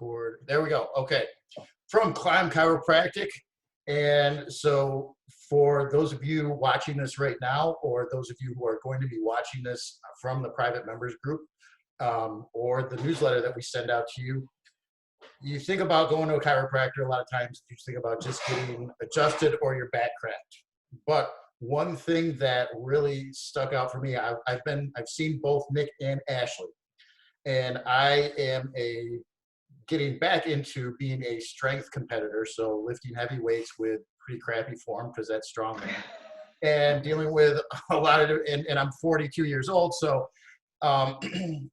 record. There we go. Okay. From Climb Chiropractic. And so for those of you watching this right now, or those of you who are going to be watching this from the private members group, or the newsletter that we send out to you, you think about going to a chiropractor. A lot of times you think about just getting adjusted or your back cracked. But one thing that really stuck out for me, I've seen both Nick and Ashley, and I am getting back into being a strength competitor, so lifting heavy weights with pretty crappy form because that's strongman, and dealing with a lot of, and I'm 42 years old, so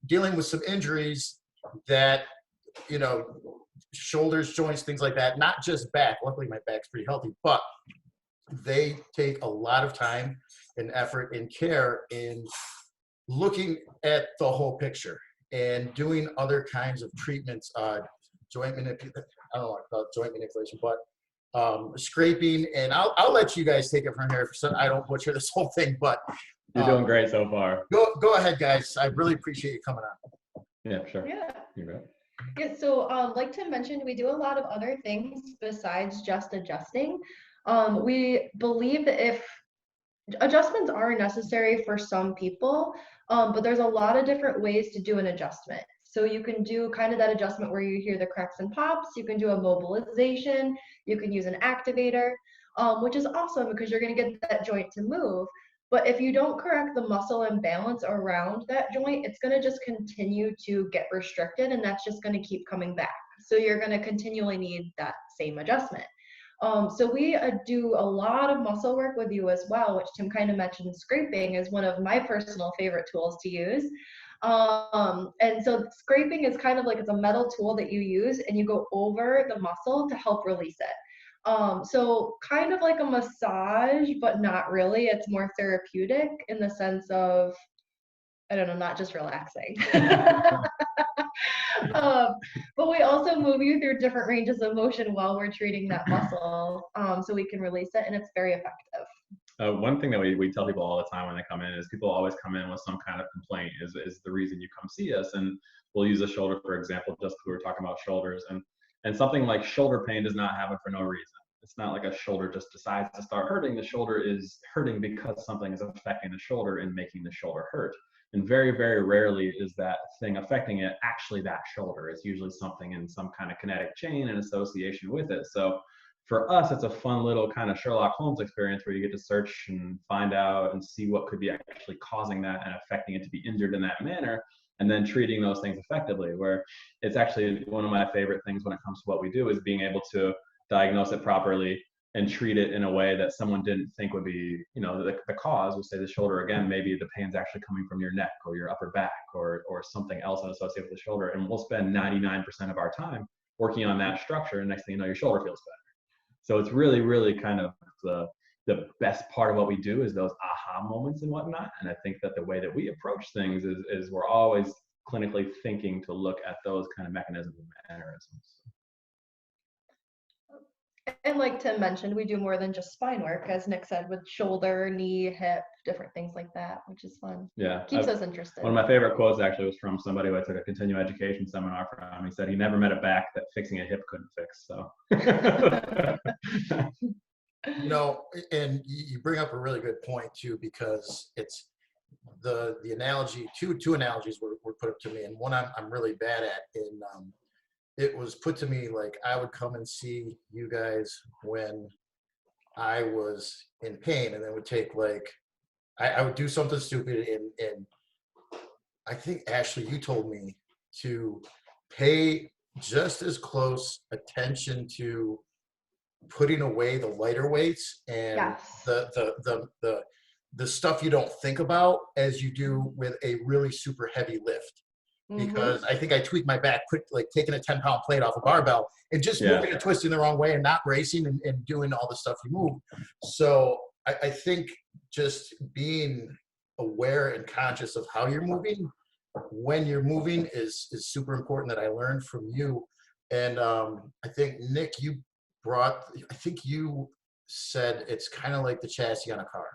dealing with some injuries that, you know, shoulders, joints, things like that, not just back. Luckily, my back's pretty healthy, but they take a lot of time and effort and care in looking at the whole picture and doing other kinds of treatments, joint manipulation. I don't know about joint manipulation, but scraping. And I'll let you guys take it from here so I don't butcher this whole thing. But you're doing great so far. Go ahead, guys. I really appreciate you coming on. Yeah, sure. Yeah. You're right. Yeah, so like Tim mentioned, we do a lot of other things besides just adjusting. We believe that if adjustments are necessary for some people, but there's a lot of different ways to do an adjustment. So you can do kind of that adjustment where you hear the cracks and pops. You can do a mobilization. You can use an activator, which is awesome because you're going to get that joint to move. But if you don't correct the muscle and balance around that joint, it's going to just continue to get restricted, and that's just going to keep coming back. So you're going to continually need that same adjustment. So we do a lot of muscle work with you as well, which Tim kind of mentioned. Scraping is one of my personal favorite tools to use. And so scraping is kind of like, it's a metal tool that you use and you go over the muscle to help release it. So kind of like a massage, but not really. It's more therapeutic in the sense of, I don't know, not just relaxing. But we also move you through different ranges of motion while we're treating that muscle, so we can release it, and it's very effective. One thing that we tell people all the time when they come in is people always come in with some kind of complaint is the reason you come see us. And we'll use a shoulder, for example, just because we were talking about shoulders. And something like shoulder pain does not happen for no reason. It's not like a shoulder just decides to start hurting. The shoulder is hurting because something is affecting the shoulder and making the shoulder hurt. And very, very rarely is that thing affecting it actually that shoulder. It's usually something in some kind of kinetic chain in association with it. So for us, it's a fun little kind of Sherlock Holmes experience where you get to search and find out and see what could be actually causing that and affecting it to be injured in that manner, and then treating those things effectively. Where it's actually one of my favorite things when it comes to what we do is being able to diagnose it properly and treat it in a way that someone didn't think would be, you know, the cause. We'll say the shoulder again, maybe the pain's actually coming from your neck or your upper back or something else associated with the shoulder. And we'll spend 99% of our time working on that structure. And next thing you know, your shoulder feels better. So it's really, really kind of the best part of what we do is those aha moments and whatnot. And I think that the way that we approach things is we're always clinically thinking to look at those kind of mechanisms and mannerisms. And like Tim mentioned, we do more than just spine work, as Nick said, with shoulder, knee, hip, different things like that, which is fun. Yeah. Keeps us interested. One of my favorite quotes actually was from somebody who I took a continuing education seminar from. He said he never met a back that fixing a hip couldn't fix. So. You know, and you bring up a really good point too, because it's the analogy, two analogies were put up to me, and one I'm really bad at. In it was put to me like I would come and see you guys when I was in pain, and then would take like I would do something stupid, and I think Ashley, you told me to pay just as close attention to putting away the lighter weights and yes. the stuff you don't think about as you do with a really super heavy lift. Because I think I tweaked my back quick, like taking a 10-pound plate off a barbell and just moving and twisting the wrong way and not bracing and doing all the stuff you move. So I think just being aware and conscious of how you're moving when you're moving is super important, that I learned from you. And I think, Nick, you said it's kind of like the chassis on a car,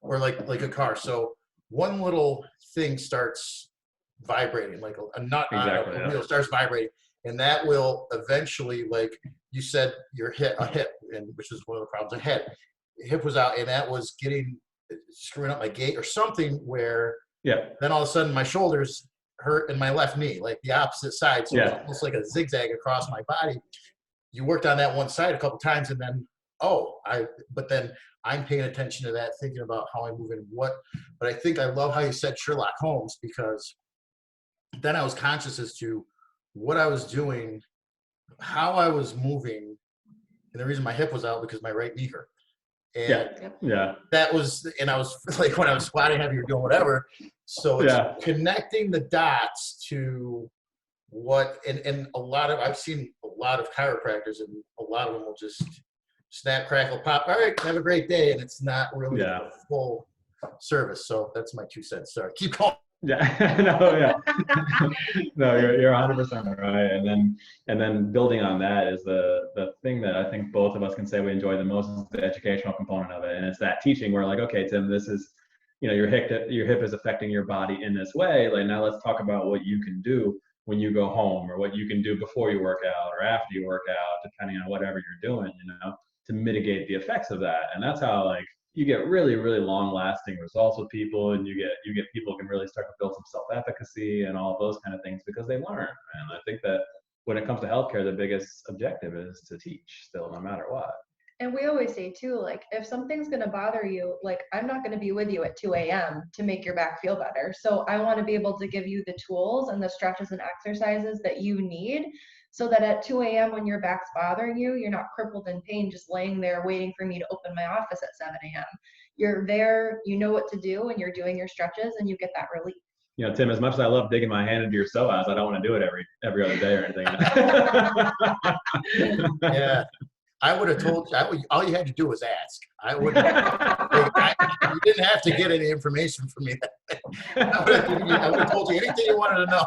or like a car. So one little thing starts vibrating, like a nut on a wheel starts vibrating, And that will eventually, like you said, your hip, and which is one of the problems I had. Hip was out, and that was screwing up my gait or something, where Yeah. then all of a sudden my shoulders hurt in my left knee, like the opposite side. So it's almost like a zigzag across my body. You worked on that one side a couple times, and then but then I'm paying attention to that, thinking about how I move and what. But I think I love how you said Sherlock Holmes, because then I was conscious as to what I was doing, how I was moving, and the reason my hip was out because my right knee hurt. And that was, and I was like, when I was squatting heavy or doing whatever. So it's connecting the dots to what, and I've seen a lot of chiropractors, and a lot of them will just snap, crackle, pop. All right, have a great day. And it's not really a full service. So that's my 2 cents. Sorry, keep going. No, you're 100% right. And then building on that is the thing that I think both of us can say we enjoy the most, is the educational component of it. And it's that teaching where, like, okay, Tim, this is, your hip is affecting your body in this way. Like, now let's talk about what you can do when you go home, or what you can do before you work out or after you work out, depending on whatever you're doing, to mitigate the effects of that. And that's how, like, you get really, really long-lasting results with people, and you get people who can really start to build some self-efficacy and all of those kind of things because they learn. And I think that when it comes to healthcare, the biggest objective is to teach still, no matter what. And we always say too, like, if something's going to bother you, like, I'm not going to be with you at 2 a.m. to make your back feel better. So I want to be able to give you the tools and the stretches and exercises that you need, so that at 2 a.m. when your back's bothering you, you're not crippled in pain, just laying there waiting for me to open my office at 7 a.m. You're there, you know what to do, and you're doing your stretches, and you get that relief. Tim, as much as I love digging my hand into your psoas, I don't want to do it every other day or anything. Yeah. I would have told you, all you had to do was ask. You didn't have to get any information from me. I would have told you anything you wanted to know.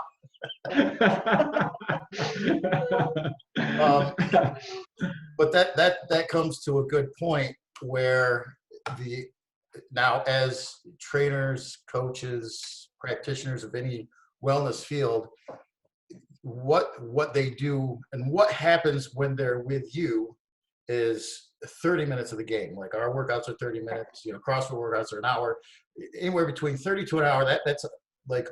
But that comes to a good point, where now as trainers, coaches, practitioners of any wellness field, what they do and what happens when they're with you is 30 minutes of the game. Like, our workouts are 30 minutes, CrossFit workouts are an hour, anywhere between 30 to an hour. That's like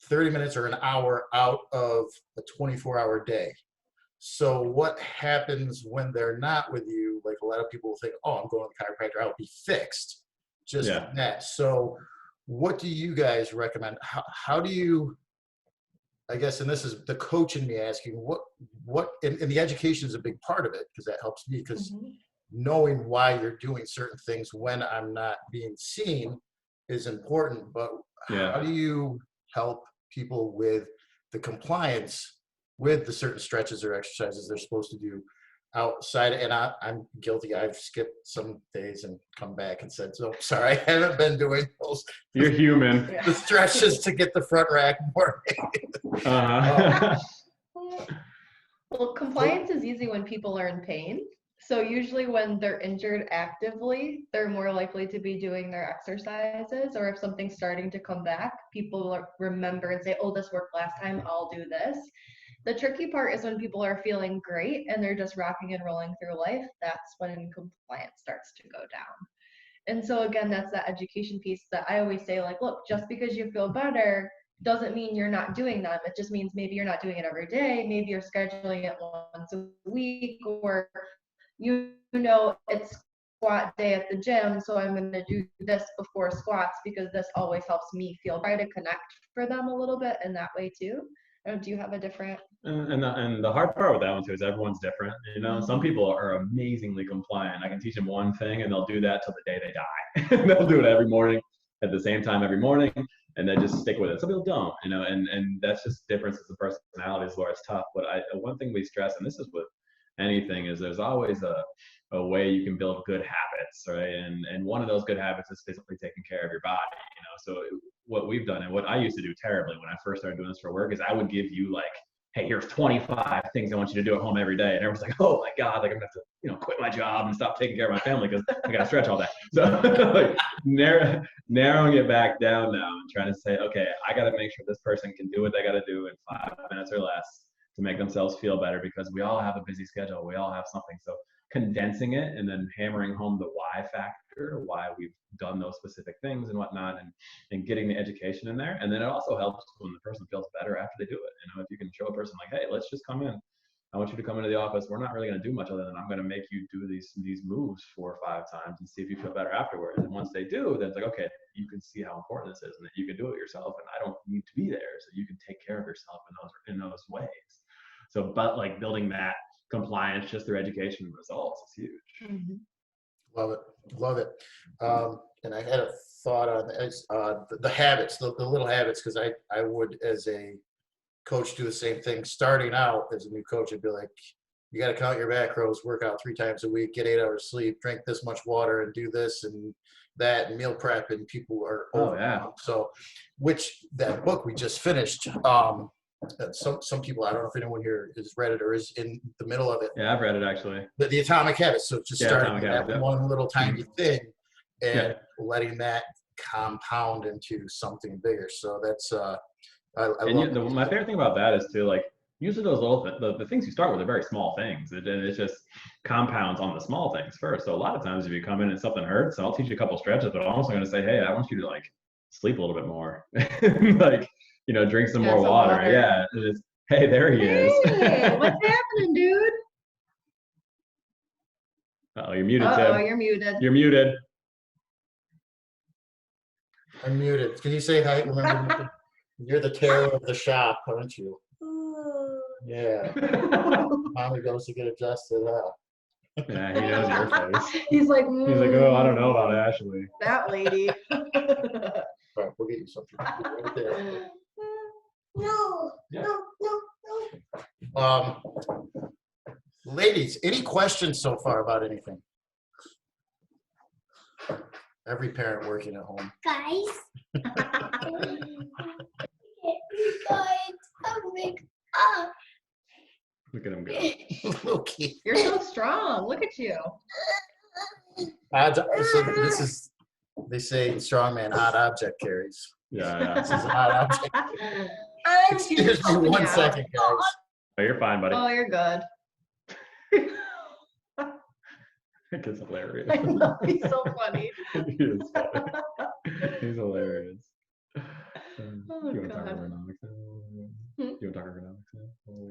30 minutes or an hour out of a 24-hour day. So what happens when they're not with you? Like, a lot of people think, oh, I'm going to the chiropractor, I'll be fixed. Just that. So what do you guys recommend? How do you, I guess, and this is the coach in me asking, what and the education is a big part of it, because that helps me, because knowing why you're doing certain things when I'm not being seen is important. But how do you help people with the compliance with the certain stretches or exercises they're supposed to do outside? And I'm guilty. I've skipped some days and come back and said, so sorry, I haven't been doing those. You're human. The stretches to get the front rack more. Well, compliance is easy when people are in pain. So usually when they're injured actively, they're more likely to be doing their exercises. Or if something's starting to come back, people remember and say, oh, this worked last time, I'll do this. The tricky part is when people are feeling great and they're just rocking and rolling through life. That's when compliance starts to go down. And so again, that's that education piece that I always say, like, look, just because you feel better doesn't mean you're not doing them. It just means maybe you're not doing it every day. Maybe you're scheduling it once a week, or it's squat day at the gym, so I'm going to do this before squats because this always helps me feel. Try to connect for them a little bit in that way too. Do you have a different? And the hard part with that one too is everyone's different. Some people are amazingly compliant. I can teach them one thing and they'll do that till the day they die. They'll do it every morning at the same time every morning, and they just stick with it. Some people don't, and that's just differences in personalities where it's tough. But one thing we stress, and this is with anything, is there's always a way you can build good habits, right? And one of those good habits is physically taking care of your body. So what we've done, and what I used to do terribly when I first started doing this for work, is I would give you, like, hey, here's 25 things I want you to do at home every day. And everyone's like, oh my God, like, I'm gonna have to, quit my job and stop taking care of my family because I gotta stretch all day. So like, narrowing it back down now and trying to say, okay, I gotta make sure this person can do what they gotta do in 5 minutes or less. to make themselves feel better, because we all have a busy schedule. We all have something. So condensing it and then hammering home the why factor, why we've done those specific things and whatnot, and getting the education in there. And then it also helps when the person feels better after they do it. You know, if you can show a person like, hey, let's just come in. I want you to come into the office. We're not really going to do much other than I'm going to make you do these moves 4 or 5 times and see if you feel better afterwards. And once they do, then it's like, okay, you can see how important this is and that you can do it yourself. And I don't need to be there, so you can take care of yourself in those ways. So, but like building that compliance just through education and results is huge. Mm-hmm. Love it. And I had a thought on the habits, the little habits, because I would, as a coach, do the same thing. Starting out as a new coach, I'd be like, you got to count your macros, work out 3 times a week, get 8 hours sleep, drink this much water, and do this and that, and meal prep, and people are over. Yeah. So, which that book we just finished, some people, I don't know if anyone here has read it or is in the middle of it. Yeah, I've read it actually. The Atomic Habits. So just starting with that one little tiny thing and letting that compound into something bigger. So that's my favorite thing about that is to like usually those little the things you start with are very small things. It just compounds on the small things first. So a lot of times if you come in and something hurts, I'll teach you a couple stretches, but I'm also going to say, hey, I want you to like sleep a little bit more, like, you know, drink some more water. Yeah. Hey, there he is. Hey, what's happening, dude? Oh, you're muted, Oh, Tim. you're muted. You're muted. I'm muted. Can you say hi? Remember, you're the terror of the shop, aren't you? Yeah. Mommy goes to get adjusted up. Yeah, he knows your face. He's like, oh, I don't know about Ashley. That lady. All right, we'll get you something right there. No. Ladies, any questions so far about anything? Every parent working at home. Guys. Up. Look at him go. Okay. You're so strong. Look at you. So this is, they say strongman, odd object carries. Yeah. This is an odd object. Excuse me one second, guys. Oh, you're fine, buddy. Oh, you're good. It's hilarious. I know, he's so funny. He is funny. He's hilarious. Oh, you want to talk God. ergonomics now? Hmm? You want to talk ergonomics now?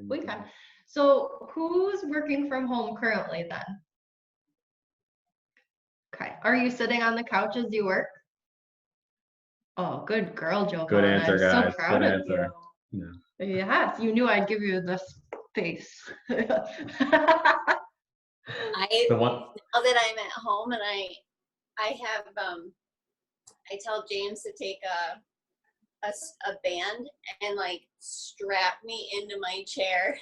We can. So who's working from home currently then? Okay. Are you sitting on the couch as you work? Oh, good girl, Joe. Good answer, I'm guys. so proud Good of answer. you. Yeah. Yes, you knew I'd give you this face. The one. Now that I'm at home and I have I tell James to take a band and like strap me into my chair.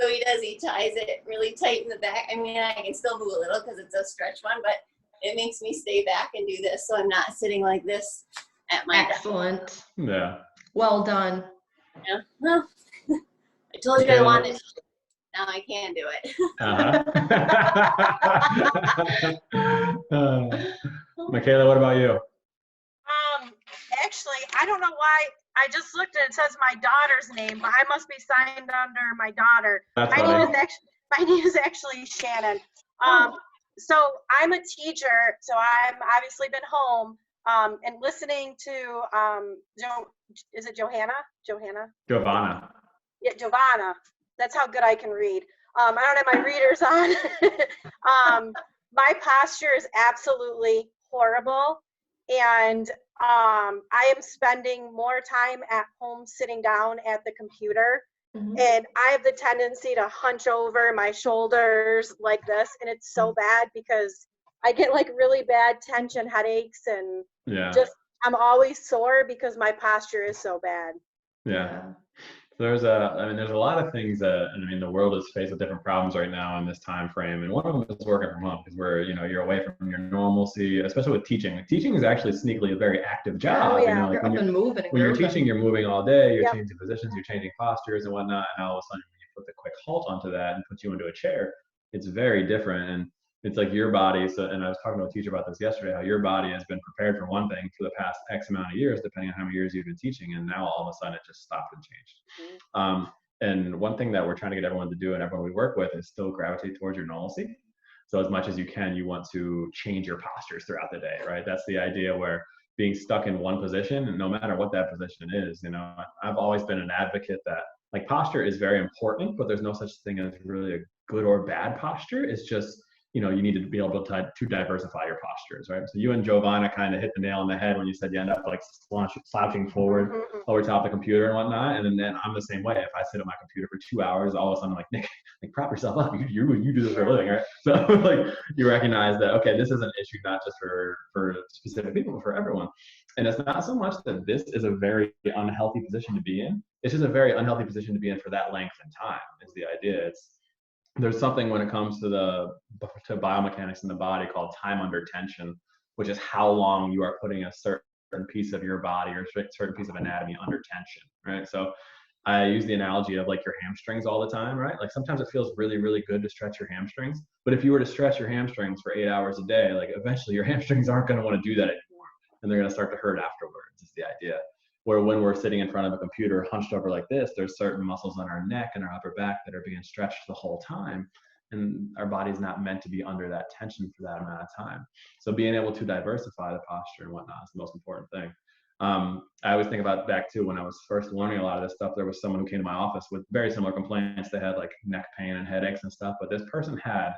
So he does, he ties it really tight in the back. I mean, I can still move a little because it's a stretch one, but it makes me stay back and do this so I'm not sitting like this at my desk. Excellent. Yeah. Well done. Yeah. Well, I told you I wanted to. Now I can do it. Michaela, what about you? Actually, I don't know why. I just looked and it says my daughter's name, but I must be signed under my daughter. That's My funny. name is actually Shannon. So I'm a teacher, so I've obviously been home and listening to is it Johanna? Giovanna. Yeah, Giovanna. That's how good I can read. I don't have my readers on. My posture is absolutely horrible. And I am spending more time at home sitting down at the computer. Mhm. And I have the tendency to hunch over my shoulders like this. And it's so bad because I get like really bad tension headaches and just I'm always sore because my posture is so bad. Yeah. There's a lot of things that, I mean, the world is faced with different problems right now in this time frame, and one of them is working from home, because you're away from your normalcy, especially with teaching. Like, teaching is actually sneakily a very active job. Oh, yeah. You know, like You're up and moving. when you're teaching, you're moving all day, you're Yep. changing positions, you're changing postures and whatnot, and all of a sudden when you put the quick halt onto that and put you into a chair, it's very different. And It's like your body. So, and I was talking to a teacher about this yesterday, how your body has been prepared for one thing for the past X amount of years, depending on how many years you've been teaching. And now all of a sudden it just stopped and changed. And one thing that we're trying to get everyone to do and everyone we work with is still gravitate towards your normalcy. So as much as you can, you want to change your postures throughout the day, right? That's the idea, where being stuck in one position, and no matter what that position is, you know, I've always been an advocate that like posture is very important, but there's no such thing as really a good or bad posture. It's just, you know, you need to be able to diversify your postures, right? So you and Giovanna kind of hit the nail on the head when you said you end up like slouching forward over top the computer and whatnot. And then I'm the same way. If I sit at my computer for 2 hours, all of a sudden I'm like, Nick, like prop yourself up. You do this for a living, right? So like you recognize that, okay, this is an issue not just for specific people, but for everyone. And it's not so much that this is a very unhealthy position to be in. It's just a very unhealthy position to be in for that length and time is the idea. There's something when it comes to biomechanics in the body called time under tension, which is how long you are putting a certain piece of your body or a certain piece of anatomy under tension, right? So I use the analogy of like your hamstrings all the time, right? Like sometimes it feels really, really good to stretch your hamstrings, but if you were to stretch your hamstrings for 8 hours a day, like eventually your hamstrings aren't going to want to do that anymore, and they're going to start to hurt afterwards, is the idea. Where when we're sitting in front of a computer hunched over like this, there's certain muscles on our neck and our upper back that are being stretched the whole time. And our body's not meant to be under that tension for that amount of time. So being able to diversify the posture and whatnot is the most important thing. I always think about back to when I was first learning a lot of this stuff, there was someone who came to my office with very similar complaints. They had like neck pain and headaches and stuff, but this person had,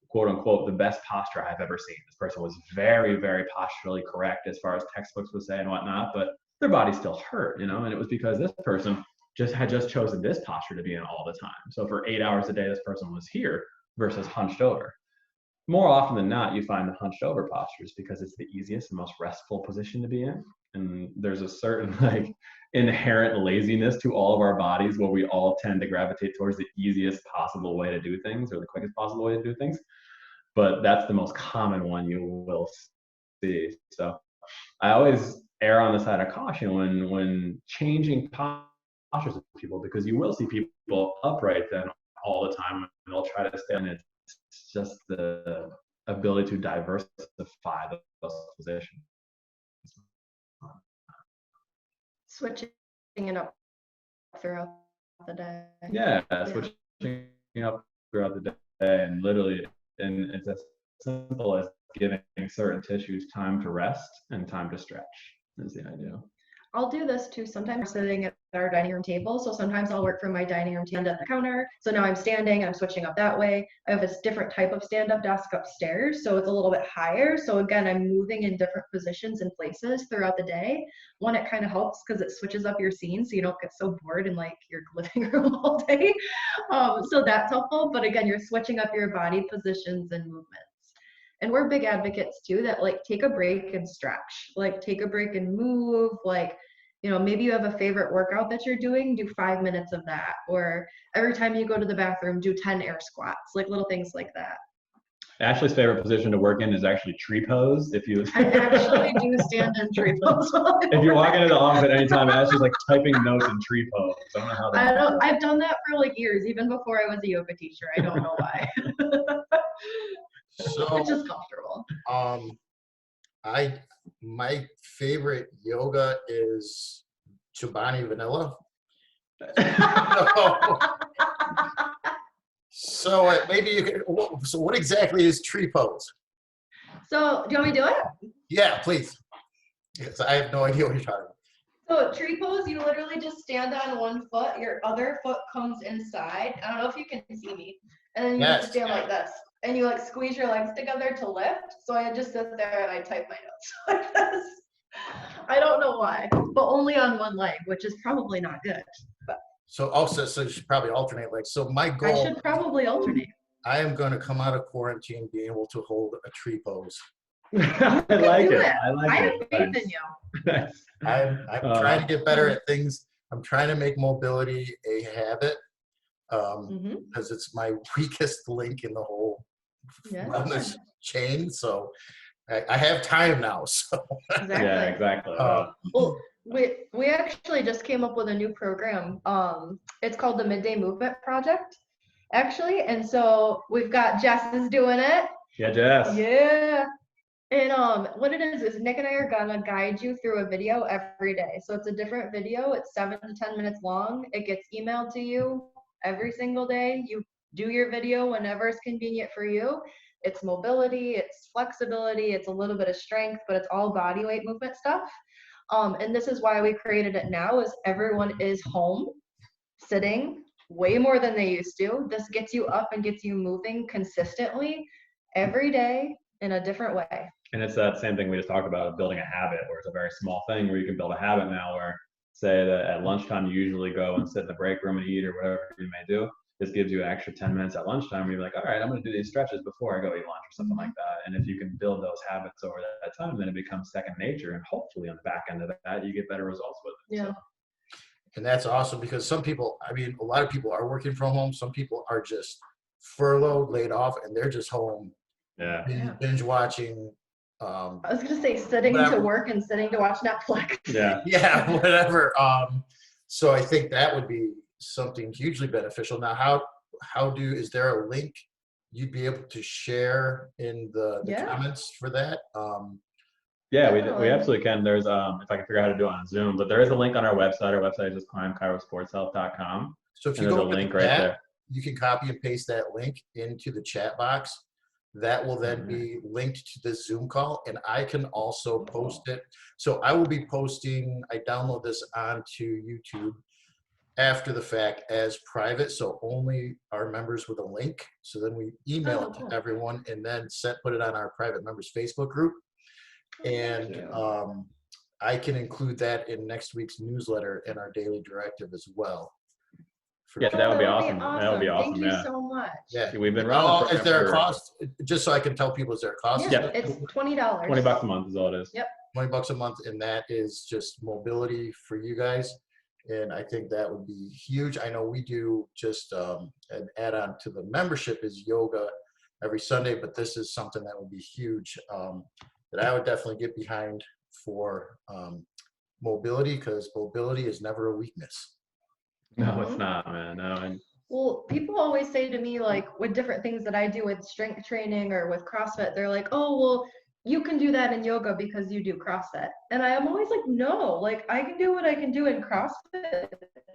quote unquote, the best posture I've ever seen. This person was very, very posturally correct as far as textbooks would say and whatnot, but their body still hurt, you know, and it was because this person had chosen this posture to be in all the time. So for 8 hours a day, this person was here versus hunched over. More often than not, you find the hunched over postures because it's the easiest and most restful position to be in. And there's a certain like inherent laziness to all of our bodies where we all tend to gravitate towards the easiest possible way to do things or the quickest possible way to do things. But that's the most common one you will see. So I always err on the side of caution when changing postures with people, because you will see people upright then all the time and they'll try to stay on it. It's just the ability to diversify those positions. Switching it up throughout the day. Yeah, switching up throughout the day, and literally, and it's as simple as giving certain tissues time to rest and time to stretch is the idea. I'll do this too. Sometimes I'm sitting at our dining room table. So sometimes I'll work from my dining room stand at the counter. So now I'm standing and I'm switching up that way. I have a different type of stand-up desk upstairs. So it's a little bit higher. So again, I'm moving in different positions and places throughout the day. One, it kind of helps because it switches up your scene so you don't get so bored in like your living room all day. So that's helpful. But again, you're switching up your body positions and movements. And we're big advocates too that like take a break and stretch, like take a break and move, like, you know, maybe you have a favorite workout that you're doing, do 5 minutes of that. Or every time you go to the bathroom, do 10 air squats, like little things like that. Ashley's favorite position to work in is actually tree pose. If you I actually do stand in tree pose. If you walk into the office at any time, Ashley's like typing notes in tree pose. I don't know how that I've done that for like years, even before I was a yoga teacher. I don't know why. So it's just comfortable. My favorite yoga is Chobani Vanilla. So maybe you can. So what exactly is tree pose? So do you want me to do it? Yeah, please. Because I have no idea what you're talking about. So tree pose, you literally just stand on one foot, your other foot comes inside. I don't know if you can see me. And then you just stand like this. And you like squeeze your legs together to lift. So I just sit there and I type my notes like this. I don't know why, but only on one leg, which is probably not good. But So you should probably alternate legs. So my goal. I should probably alternate. I am going to come out of quarantine being able to hold a tree pose. I like it. I have faith in you. I'm trying to get better at things. I'm trying to make mobility a habit because it's my weakest link in the whole wellness chain. So I have time now. So exactly. Yeah, exactly. Well, we actually just came up with a new program. It's called the Midday Movement Project, actually. And so we've got Jess is doing it. Yeah, Jess. Yeah. And what it is Nick and I are gonna guide you through a video every day. So it's a different video. It's 7 to 10 minutes long. It gets emailed to you every single day. You do your video whenever it's convenient for you. It's mobility, it's flexibility, it's a little bit of strength, but it's all body weight movement stuff. And this is why we created it now, is everyone is home, sitting way more than they used to. This gets you up and gets you moving consistently every day in a different way. And it's that same thing we just talked about, building a habit, where it's a very small thing where you can build a habit now where, say that at lunchtime you usually go and sit in the break room and eat or whatever you may do. This gives you an extra 10 minutes at lunchtime where you're like, all right, I'm going to do these stretches before I go eat lunch or something like that. And if you can build those habits over that time, then it becomes second nature. And hopefully on the back end of that, you get better results with it. Yeah. So. And that's awesome because some people, I mean, a lot of people are working from home. Some people are just furloughed, laid off, and they're just home binge watching. I was gonna say sitting to work and sitting to watch Netflix. Yeah. Yeah, whatever. So I think that would be something hugely beneficial. Now, is there a link you'd be able to share in the comments for that? Yeah, we absolutely can. There's if I can figure out how to do it on Zoom, but there is a link on our website. Our website is climbchirosportshealth.com. So if you go link right there, you can copy and paste that link into the chat box. That will then be linked to this Zoom call, and I can also post it. So I will be posting, I download this onto YouTube after the fact as private, so only our members with a link. So then we email it to everyone and then put it on our private members Facebook group. And I can include that in next week's newsletter and our daily directive as well. Yeah, that would be awesome. That would be awesome. Thank you so much. Yeah, we've been running. Is there a cost? Just so I can tell people, is there a cost? Yeah, it's $20. $20 a month is all it is. Yep. $20 a month, and that is just mobility for you guys. And I think that would be huge. I know we do just an add-on to the membership is yoga every Sunday, but this is something that would be huge that I would definitely get behind for mobility, because mobility is never a weakness. No, it's not, man. No. Well, people always say to me, like, with different things that I do with strength training or with CrossFit, they're like, oh, well, you can do that in yoga because you do CrossFit. And I'm always like, no, like, I can do what I can do in CrossFit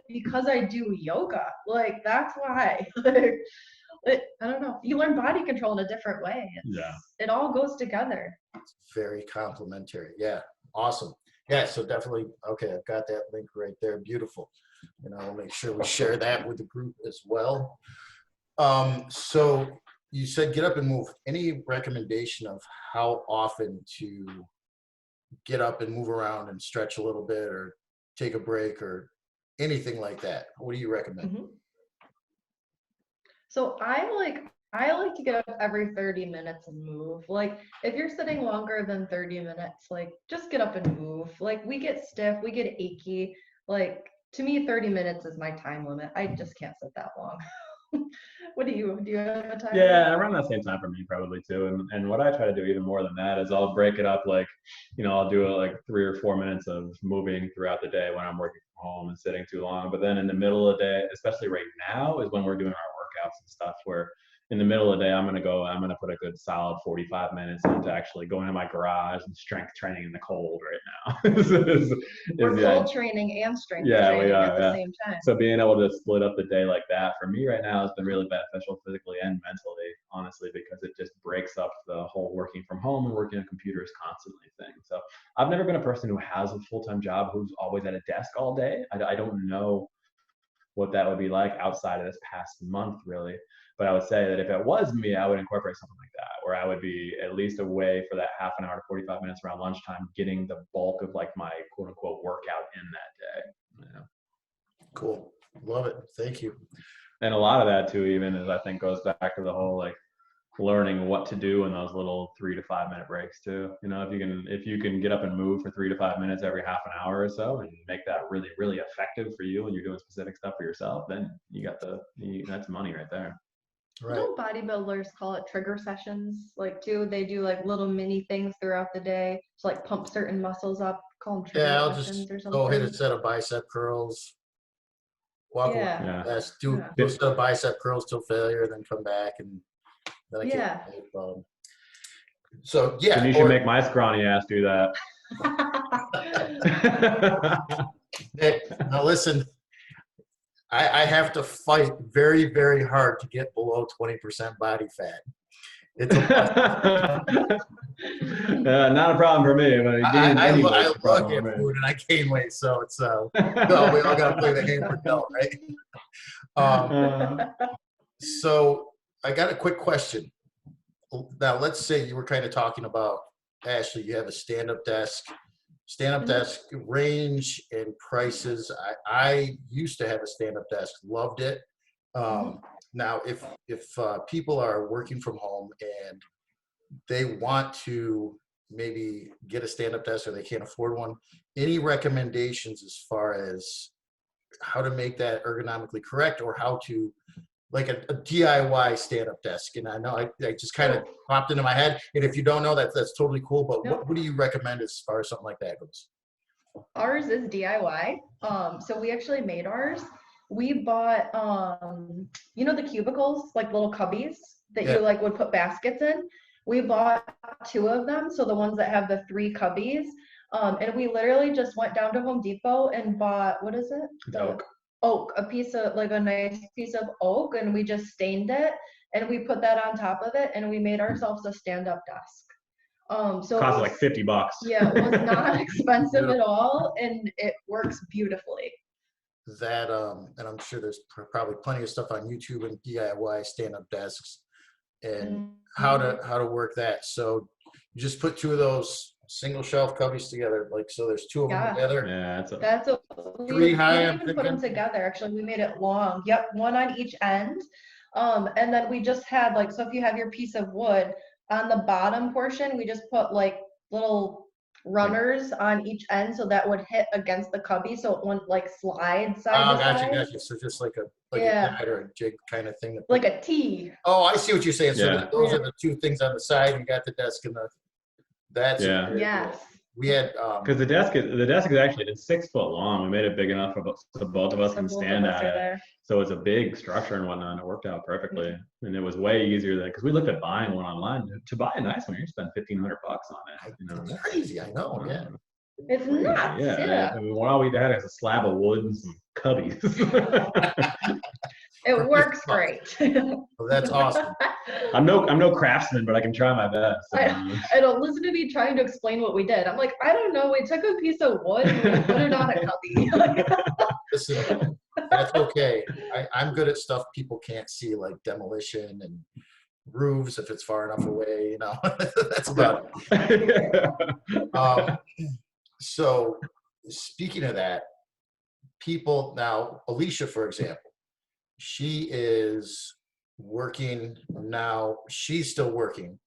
because I do yoga. Like, that's why. I don't know. You learn body control in a different way. It all goes together. It's very complimentary. Yeah. Awesome. Yeah. So definitely. Okay. I've got that link right there. Beautiful. And I'll make sure we share that with the group as well. So you said get up and move. Any recommendation of how often to get up and move around and stretch a little bit or take a break or anything like that? What do you recommend? Mm-hmm. So I like to get up every 30 minutes and move. Like, if you're sitting longer than 30 minutes, like, just get up and move. Like, we get stiff, we get achy. Like, to me, 30 minutes is my time limit. I just can't sit that long. What do you have a time? Yeah, around that same time for me probably too. And what I try to do even more than that is I'll break it up, like, I'll do like 3 or 4 minutes of moving throughout the day when I'm working from home and sitting too long. But then in the middle of the day, especially right now, is when we're doing our workouts and stuff, where in the middle of the day, I'm going to put a good solid 45 minutes into actually going to my garage and strength training in the cold right now. We're cold training and strength training at the same time. So being able to split up the day like that for me right now has been really beneficial physically and mentally, honestly, because it just breaks up the whole working from home and working on computers constantly thing. So I've never been a person who has a full-time job who's always at a desk all day. I don't know what that would be like outside of this past month, really. But I would say that if it was me, I would incorporate something like that, where I would be at least away for that half an hour to 45 minutes around lunchtime, getting the bulk of like my quote unquote workout in that day. Cool. Love it. Thank you. And a lot of that too, even is I think goes back to the whole like learning what to do in those little 3 to 5 minute breaks too. If you can get up and move for 3 to 5 minutes every half an hour or so and make that really, really effective for you and you're doing specific stuff for yourself, then that's money right there. Right. Don't bodybuilders call it trigger sessions? Like, too, they do like little mini things throughout the day to like pump certain muscles up. Call them trigger sessions or something. Go hit a set of bicep curls. Walk away. Do a set of bicep curls till failure, then come back and then I So yeah. Then you should make my scrawny ass do that. Nick, now listen, I have to fight very, very hard to get below 20% body fat. It's not a problem for me. But I anyway, look at food and I gain weight, so it's no, we all got to play the game for Dell, right? So I got a quick question. Now, let's say you were kind of talking about, Ashley, you have a stand-up desk. Stand-up desk range and prices. I used to have a stand-up desk, loved it. Now, if people are working from home and they want to maybe get a stand-up desk or they can't afford one, any recommendations as far as how to make that ergonomically correct, or how to, like a DIY stand-up desk? And I know I just kind of popped into my head. And if you don't know, that's totally cool. But what do you recommend as far as something like that goes? Ours is DIY. So we actually made ours. We bought, the cubicles, like little cubbies that you like would put baskets in. We bought 2 of them. So the ones that have the 3 cubbies. And we literally just went down to Home Depot and bought, what is it? Oak, a nice piece of oak, and we just stained it and we put that on top of it and we made ourselves a stand-up desk. So it cost like $50. Yeah, it was not expensive at all, and it works beautifully. That and I'm sure there's probably plenty of stuff on YouTube and DIY stand-up desks and how to work that. So you just put 2 of those single shelf cubbies together, like, so there's 2 of them together. Yeah, that's a 3 high. We didn't even put them together. Actually, we made it long. Yep, 1 on each end. And then we just had so if you have your piece of wood on the bottom portion, we just put little runners on each end, so that would hit against the cubby, so it wouldn't slide side to side. Gotcha. So just like a guide or a jig kind of thing. Like a T. Oh, I see what you're saying. So those are the 2 things on the side. You got the desk and that's yes. We had because the desk is actually, it's 6 foot long. We made it big enough so both of us can stand at it. There. So it's a big structure and whatnot. And it worked out perfectly, and it was way easier than, because we looked at buying one online. To buy a nice one, you spend $1,500 on it. It's crazy. I know. Yeah. It's nuts. Yeah. I mean, all we had is a slab of wood and some cubbies. It works great. Well, that's awesome. I'm no craftsman, but I can try my best. I don't listen to me trying to explain what we did. I'm like, I don't know. We took a piece of wood and we put it on a cubby. Listen, that's okay. I'm good at stuff people can't see, like demolition and roofs if it's far enough away. That's about it. So speaking of that, people now, Alicia, for example, she is working now. She's still working,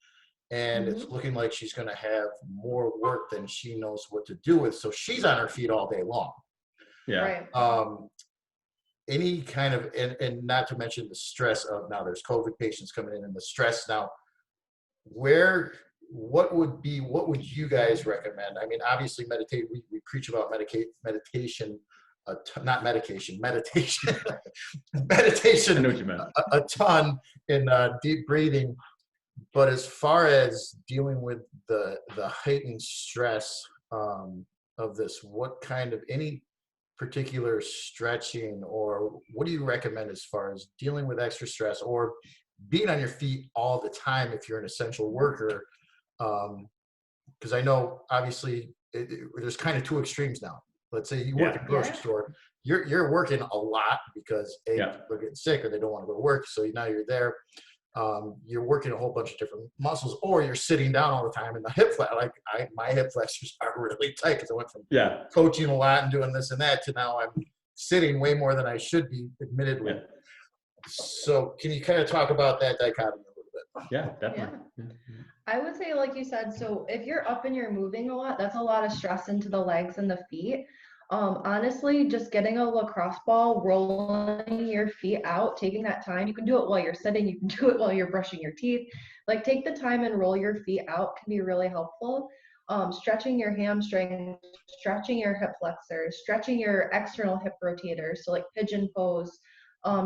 and it's looking like she's going to have more work than she knows what to do with. So she's on her feet all day long. Yeah. Right. Any kind of, and not to mention the stress of now there's COVID patients coming in and the stress now. What would you guys recommend? I mean, obviously meditate. We preach about meditation. Not medication, meditation. Meditation. I know what you meant. A ton in deep breathing, but as far as dealing with the heightened stress of this, what kind of, any particular stretching, or what do you recommend as far as dealing with extra stress or being on your feet all the time if you're an essential worker? Because I know obviously there's kind of 2 extremes now. Let's say you work at a grocery store, you're working a lot because people are getting sick or they don't want to go to work. So now you're there. You're working a whole bunch of different muscles, or you're sitting down all the time, and the hip flex, my hip flexors are really tight because I went from coaching a lot and doing this and that to now I'm sitting way more than I should be, admittedly. So can you kind of talk about that dichotomy a little bit? Yeah, definitely. Yeah. I would say, like you said, so if you're up and you're moving a lot, that's a lot of stress into the legs and the feet. Honestly, just getting a lacrosse ball, rolling your feet out, taking that time. You can do it while you're sitting. You can do it while you're brushing your teeth. Take the time and roll your feet out can be really helpful. Stretching your hamstrings, stretching your hip flexors, stretching your external hip rotators. So pigeon pose,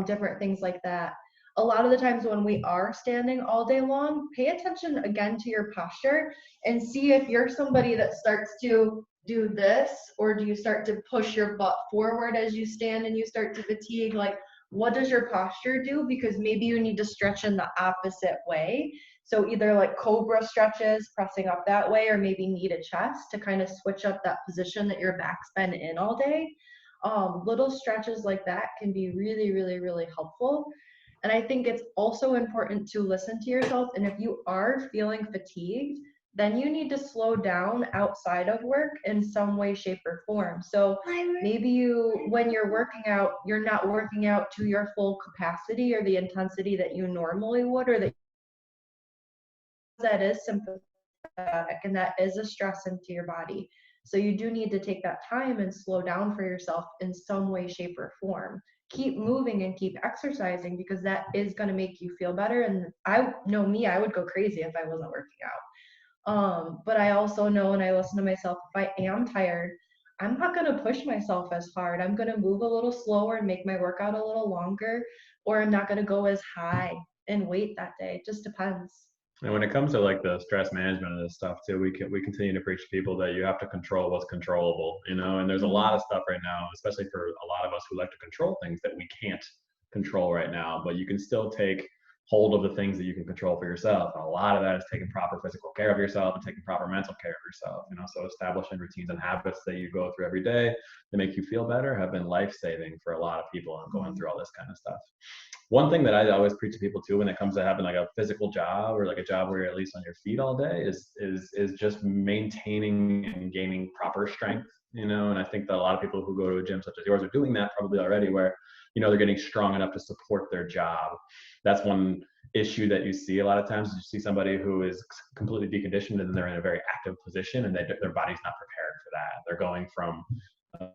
different things like that. a lot of the times when we are standing all day long, pay attention again to your posture and see if you're somebody that starts to do this, or do you start to push your butt forward as you stand and you start to fatigue? Like, what does your posture do? Because maybe you need to stretch in the opposite way. So either like cobra stretches, pressing up that way, or maybe knee to chest to kind of switch up that position that your back's been in all day. Little stretches like that can be really, really, really helpful. And I think it's also important to listen to yourself. And if you are feeling fatigued, then you need to slow down outside of work in some way, shape, or form. So maybe when you're working out, you're not working out to your full capacity or the intensity that you normally would, or that is sympathetic and that is a stress into your body. So you do need to take that time and slow down for yourself in some way, shape, or form. Keep moving and keep exercising, because that is going to make you feel better. And I know me, I would go crazy if I wasn't working out. But I also know, and I listen to myself, if I am tired, I'm not going to push myself as hard. I'm going to move a little slower and make my workout a little longer, or I'm not going to go as high in weight that day. It just depends. And when it comes to like the stress management of this stuff too, we continue to preach to people that you have to control what's controllable, you know, and there's a lot of stuff right now, especially for a lot of us who like to control things that we can't control right now, but you can still take hold of the things that you can control for yourself. And a lot of that is taking proper physical care of yourself and taking proper mental care of yourself, you know, so establishing routines and habits that you go through every day that make you feel better have been life-saving for a lot of people and going through all this kind of stuff. One thing that I always preach to people too, when it comes to having like a physical job or like a job where you're at least on your feet all day, is just maintaining and gaining proper strength, you know. And I think that a lot of people who go to a gym such as yours are doing that probably already, where, you know, they're getting strong enough to support their job. That's one issue that you see a lot of times. You see somebody who is completely deconditioned and they're in a very active position and their body's not prepared for that. They're going from a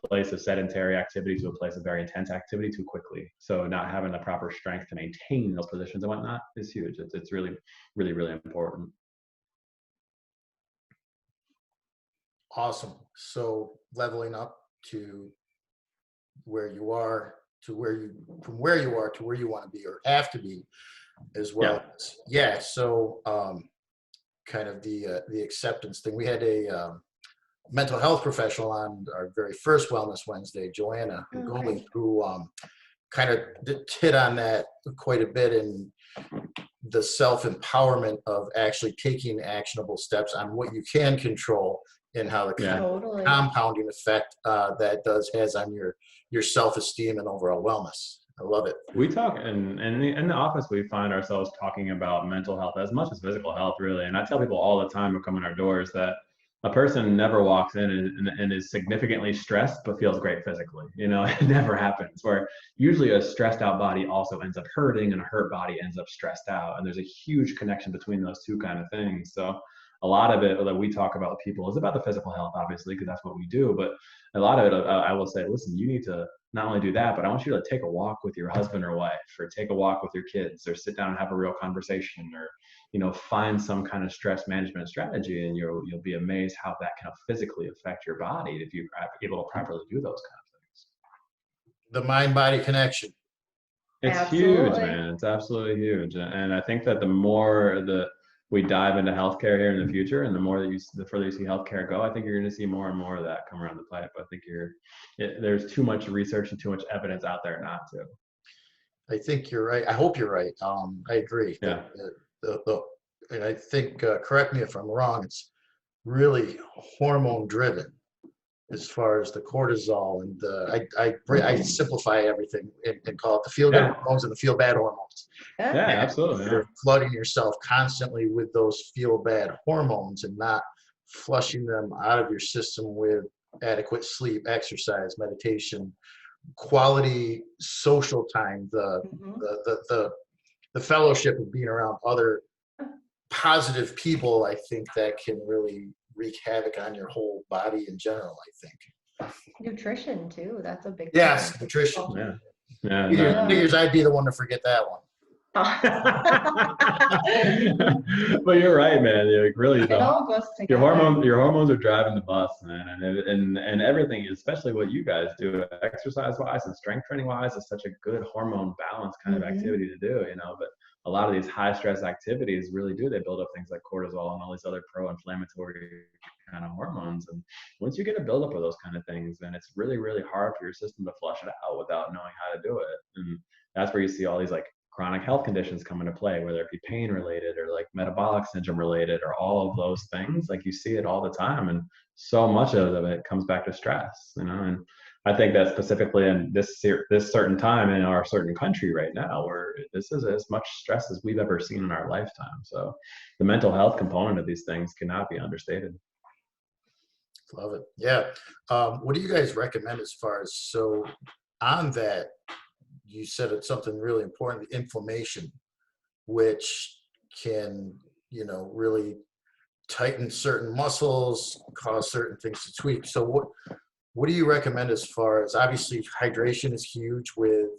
place of sedentary activity to a place of very intense activity too quickly. So not having the proper strength to maintain those positions and whatnot is huge. It's really, really, really important. Awesome. So leveling up to where you are, to where you, from where you are to where you want to be or have to be as well. Yeah. So kind of the acceptance thing. We had a mental health professional on our very first Wellness Wednesday, Joanna Goli, who kind of hit on that quite a bit, in the self-empowerment of actually taking actionable steps on what you can control and how the compounding effect that has on your self-esteem and overall wellness. I love it. We talk, and in the office, we find ourselves talking about mental health as much as physical health, really. And I tell people all the time who come in our doors that a person never walks in and is significantly stressed but feels great physically. You know, it never happens. Where usually a stressed out body also ends up hurting, and a hurt body ends up stressed out. And there's a huge connection between those two kind of things. So a lot of it that we talk about with people is about the physical health, obviously, because that's what we do. But a lot of it, I will say, listen, you need to not only do that, but I want you to take a walk with your husband or wife, or take a walk with your kids, or sit down and have a real conversation, or, you know, find some kind of stress management strategy, and you'll be amazed how that can physically affect your body if you're able to properly do those kind of things. The mind-body connection. It's huge, man. It's absolutely huge. And I think that the more we dive into healthcare here in the future, and the further you see healthcare go, I think you're going to see more and more of that come around the pipe. I think there's too much research and too much evidence out there not to. I think you're right. I hope you're right. I agree. Yeah. And I think, correct me if I'm wrong, it's really hormone driven as far as the cortisol and I simplify everything and call it the feel good hormones and the feel bad hormones. Yeah, absolutely. You're flooding yourself constantly with those feel bad hormones and not flushing them out of your system with adequate sleep, exercise, meditation, quality social time, the fellowship of being around other positive people. I think that can really wreak havoc on your whole body in general, I think. Nutrition too, that's a big yes thing. Nutrition. Yeah. Figures I'd be the one to forget that one. But you're right, man. Like really, It all goes your together. hormones are driving the bus, man, and everything, especially what you guys do, exercise wise and strength training wise, is such a good hormone balance kind of Mhm. activity to do, you know. But a lot of these high stress activities really do, they build up things like cortisol and all these other pro-inflammatory kind of hormones. And once you get a buildup of those kind of things, then it's really, really hard for your system to flush it out without knowing how to do it. And that's where you see all these like chronic health conditions come into play, whether it be pain related or like metabolic syndrome related or all of those things. Like you see it all the time, and so much of it comes back to stress, you know. And I think that specifically in this certain time in our certain country right now, where this is as much stress as we've ever seen in our lifetime. So the mental health component of these things cannot be understated. Love it. Yeah. What do you guys recommend as far as, so on that, you said it's something really important, the inflammation, which can, you know, really tighten certain muscles, cause certain things to tweak. So what do you recommend as far as, obviously hydration is huge with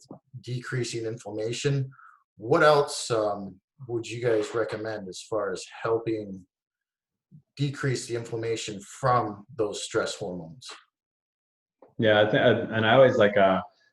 decreasing inflammation. What else would you guys recommend as far as helping decrease the inflammation from those stress hormones? Yeah, and I always like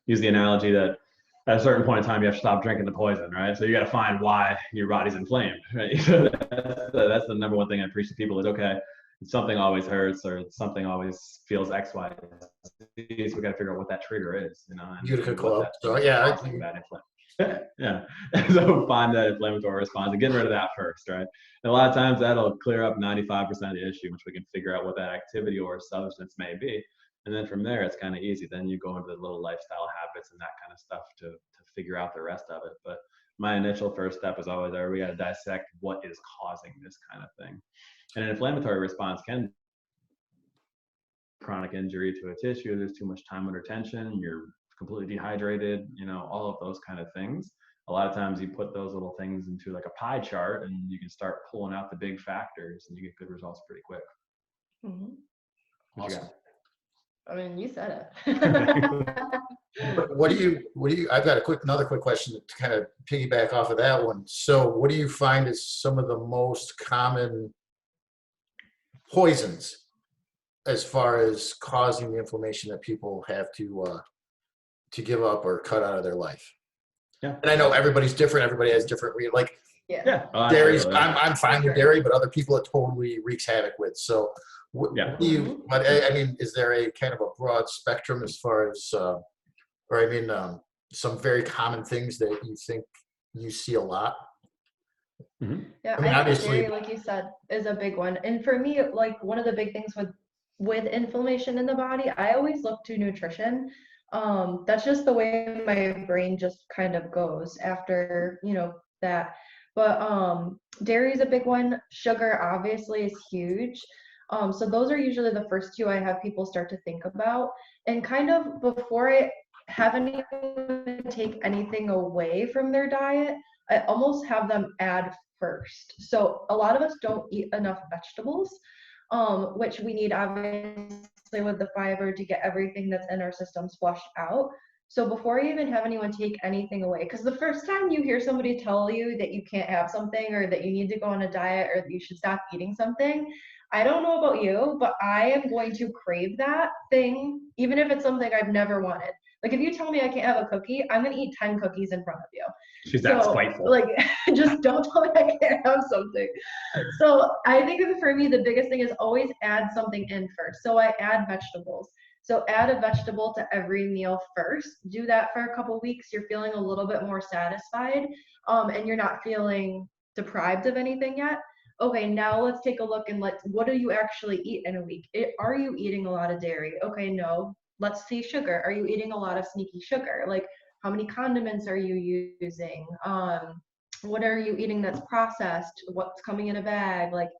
use the analogy that at a certain point in time you have to stop drinking the poison, right? So you got to find why your body's inflamed, right? That's the number one thing I preach to people is, okay, something always hurts or something always feels X, Y, Z. So we got to figure out what that trigger is, you know, Utica and what Club. that So thing is yeah, causing that inflammation. Yeah. So find that inflammatory response and getting rid of that first, right? And a lot of times that'll clear up 95% of the issue, which we can figure out what that activity or substance may be. And then from there, it's kind of easy. Then you go into the little lifestyle habits and that kind of stuff to figure out the rest of it. But my initial first step is always there. We got to dissect what is causing this kind of thing. And an inflammatory response can be chronic injury to a tissue. There's too much time under tension. You're completely dehydrated, you know, all of those kind of things. A lot of times you put those little things into like a pie chart and you can start pulling out the big factors and you get good results pretty quick. Mhm. What you awesome. got? I mean, you said it. What do you, I've got another quick question to kind of piggyback off of that one. So what do you find is some of the most common poisons as far as causing the inflammation that people have to give up or cut out of their life? Yeah. And I know everybody's different. Everybody has different, like Yeah. Yeah. dairy's, Absolutely. I'm fine with dairy, but other people it totally wreaks havoc with. So Yeah. what do you, but I mean, is there a kind of a broad spectrum as far as, or I mean, some very common things that you think you see a lot? Mm-hmm. Yeah, I mean, I think obviously, dairy, like you said, is a big one. And for me, like one of the big things with inflammation in the body, I always look to nutrition. That's just the way my brain just kind of goes after, you know, that. But dairy is a big one. Sugar obviously is huge. So those are usually the first two I have people start to think about. And kind of before I have anyone take anything away from their diet, I almost have them add first. So a lot of us don't eat enough vegetables, which we need obviously with the fiber to get everything that's in our systems flushed out. So before you even have anyone take anything away, because the first time you hear somebody tell you that you can't have something or that you need to go on a diet or that you should stop eating something, I don't know about you, but I am going to crave that thing, even if it's something I've never wanted. Like if you tell me I can't have a cookie, I'm gonna eat 10 cookies in front of you. She's that So spiteful. like just don't tell me I can't have something. So I think for me the biggest thing is always add something in first. So I add vegetables. So add a vegetable to every meal first. Do that for a couple weeks. You're feeling a little bit more satisfied, and you're not feeling deprived of anything yet. Okay, now let's take a look and what do you actually eat in a week? Are you eating a lot of dairy? Okay, no. Let's see sugar. Are you eating a lot of sneaky sugar? Like how many condiments are you using? What are you eating that's processed? What's coming in a bag? Like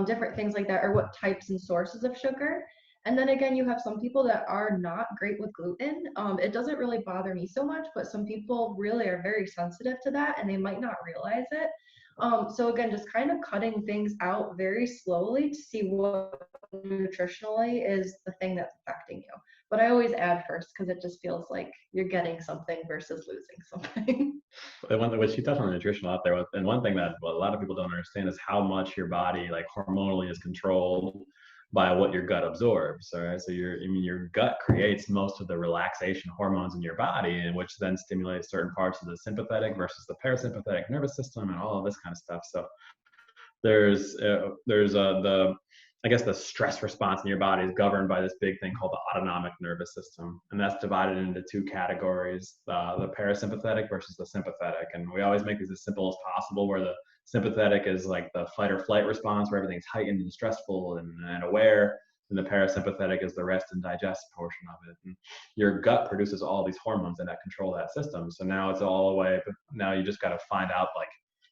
different things like that, or what types and sources of sugar. And then again, you have some people that are not great with gluten. It doesn't really bother me so much, but some people really are very sensitive to that and they might not realize it. So again, just kind of cutting things out very slowly to see what nutritionally is the thing that's affecting you. But I always add first because it just feels like you're getting something versus losing something. the one that what she touched on the nutrition out there, and one thing that a lot of people don't understand is how much your body like hormonally is controlled by what your gut absorbs. All right, so your gut creates most of the relaxation hormones in your body, and which then stimulates certain parts of the sympathetic versus the parasympathetic nervous system, and all of this kind of stuff. So there's the I guess the stress response in your body is governed by this big thing called the autonomic nervous system, and that's divided into two categories: the parasympathetic versus the sympathetic. And we always make these as simple as possible, where the sympathetic is like the fight or flight response, where everything's heightened and stressful and aware, and the parasympathetic is the rest and digest portion of it. And your gut produces all these hormones that control that system. So now it's all the way, but now you just got to find out like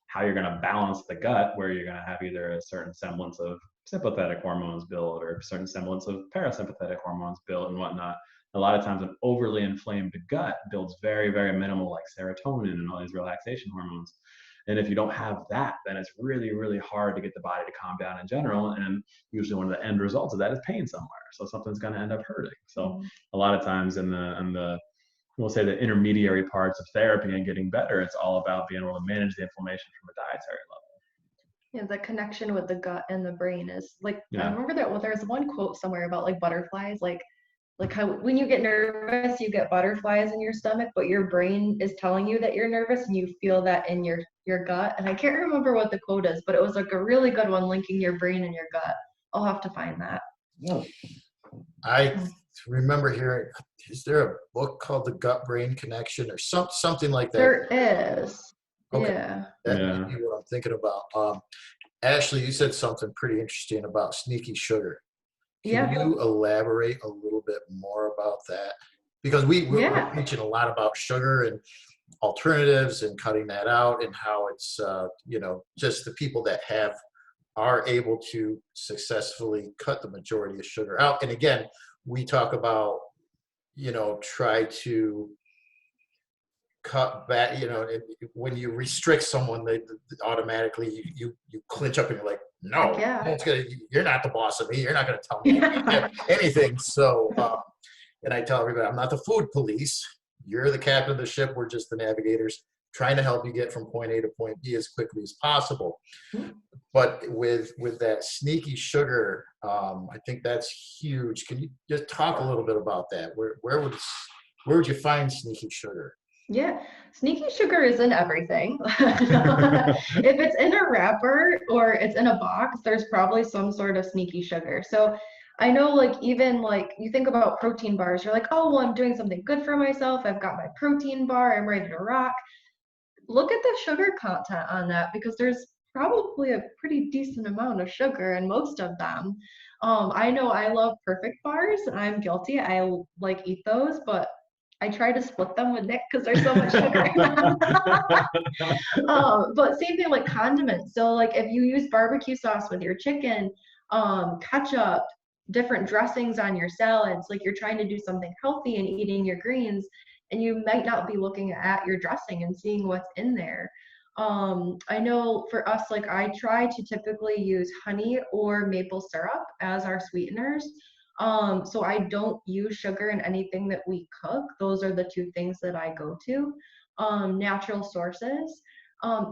how you're going to balance the gut, where you're going to have either a certain semblance of sympathetic hormones build or a certain semblance of parasympathetic hormones build and whatnot. A lot of times an overly inflamed gut builds very, very minimal like serotonin and all these relaxation hormones. And if you don't have that, then it's really, really hard to get the body to calm down in general. And usually one of the end results of that is pain somewhere. So something's going to end up hurting. So a lot of times in the we'll say the intermediary parts of therapy and getting better, it's all about being able to manage the inflammation from a dietary level. Yeah, the connection with the gut and the brain is like, Yeah. I remember that there's one quote somewhere about like butterflies, like how when you get nervous, you get butterflies in your stomach, but your brain is telling you that you're nervous and you feel that in your gut. And I can't remember what the quote is, but it was like a really good one linking your brain and your gut. I'll have to find that. I remember hearing, is there a book called The Gut-Brain Connection or something like that? There is. Okay. Yeah. That might be what I'm thinking about. Ashley, you said something pretty interesting about sneaky sugar. Can you elaborate a little bit more about that? Because we're teaching a lot about sugar and alternatives and cutting that out, and how it's, just the people that are able to successfully cut the majority of sugar out. And again, we talk about, try to cut back, when you restrict someone, they automatically you clinch up and you're like, no, you're not the boss of me. You're not going to tell me anything. So, and I tell everybody, I'm not the food police. You're the captain of the ship. We're just the navigators trying to help you get from point A to point B as quickly as possible. But with that sneaky sugar, I think that's huge. Can you just talk a little bit about that? Where would you find sneaky sugar? Yeah, sneaky sugar is in everything. If it's in a wrapper or it's in a box, there's probably some sort of sneaky sugar. So I know like even like you think about protein bars, you're like, oh, well, I'm doing something good for myself. I've got my protein bar. I'm ready to rock. Look at the sugar content on that, because there's probably a pretty decent amount of sugar in most of them. I know I love Perfect bars. I'm guilty. I like eat those, but I try to split them with Nick because there's so much sugar in them. But same thing like condiments. So like if you use barbecue sauce with your chicken, ketchup, different dressings on your salads, like you're trying to do something healthy and eating your greens, and you might not be looking at your dressing and seeing what's in there. I know for us, like I try to typically use honey or maple syrup as our sweeteners. So I don't use sugar in anything that we cook. Those are the two things that I go to. Natural sources.